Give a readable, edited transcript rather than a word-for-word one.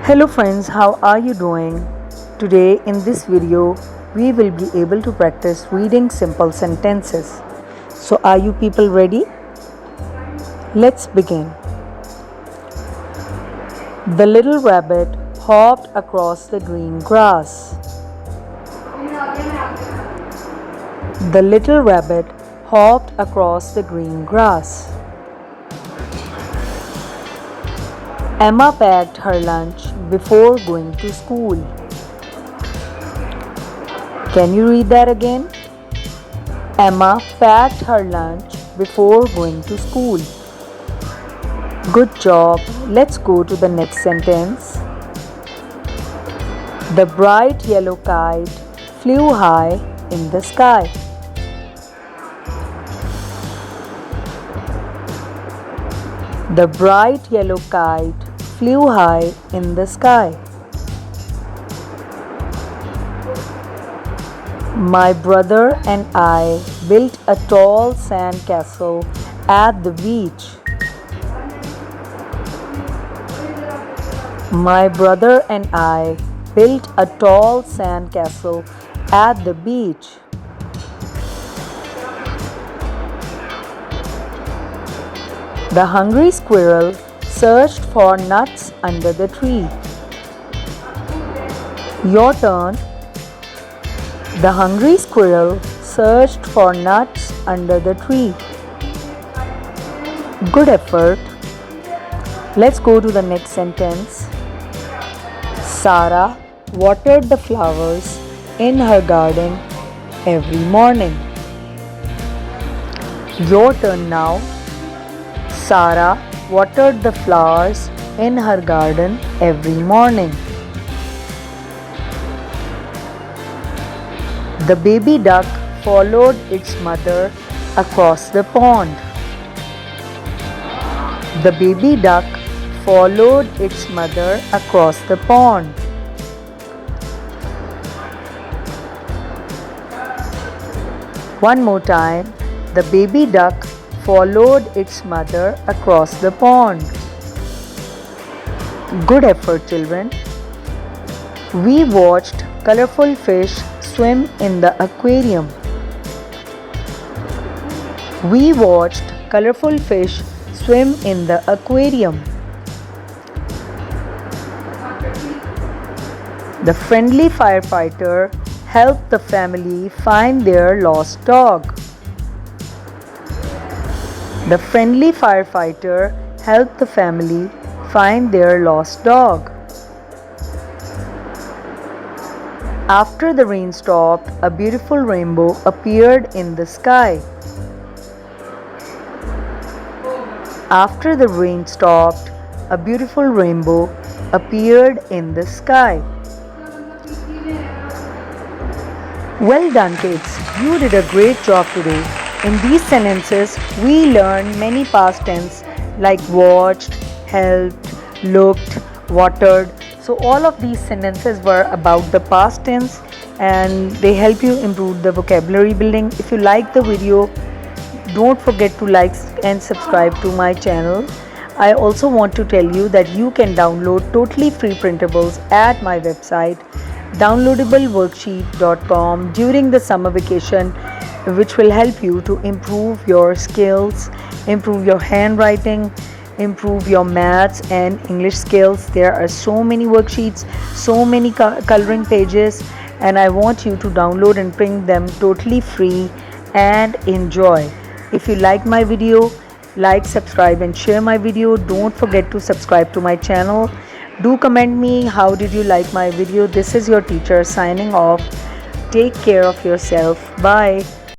Hello friends, how are you doing? Today in this video, we will be able to practice reading simple sentences. So are you people ready? Let's begin. The little rabbit hopped across the green grass. The little rabbit hopped across the green grass. Emma packed her lunch before going to school. Can you read that again? Emma packed her lunch before going to school. Good job. Let's go to the next sentence. The bright yellow kite flew high in the sky. The bright yellow kite flew high in the sky. My brother and I built a tall sand castle at the beach. My brother and I built a tall sand castle at the beach. The hungry squirrel searched for nuts under the tree. Your turn. The hungry squirrel searched for nuts under the tree. Good effort. Let's go to the next sentence. Sarah watered the flowers in her garden every morning. Your turn now. Sarah watered the flowers in her garden every morning. The baby duck followed its mother across the pond. The baby duck followed its mother across the pond. One more time. The baby duck followed its mother across the pond. Good effort, children. We watched colorful fish swim in the aquarium. We watched colorful fish swim in the aquarium. The friendly firefighter helped the family find their lost dog. The friendly firefighter helped the family find their lost dog. After the rain stopped, a beautiful rainbow appeared in the sky. After the rain stopped, a beautiful rainbow appeared in the sky. Well done, kids. You did a great job today. In these sentences, we learned many past tense like watched, helped, looked, watered. So all of these sentences were about the past tense and they help you improve the vocabulary building. If you like the video, don't forget to like and subscribe to my channel. I also want to tell you that you can download totally free printables at my website downloadableworksheet.com during the summer vacation, which will help you to improve your skills, improve your handwriting, improve your maths and English skills. There are so many worksheets, so many coloring pages, and I want you to download and print them totally free and enjoy. If you like my video, like, subscribe and share my video. Don't forget to subscribe to my channel. Do comment me how did you like my video. This is your teacher signing off. Take care of yourself. Bye.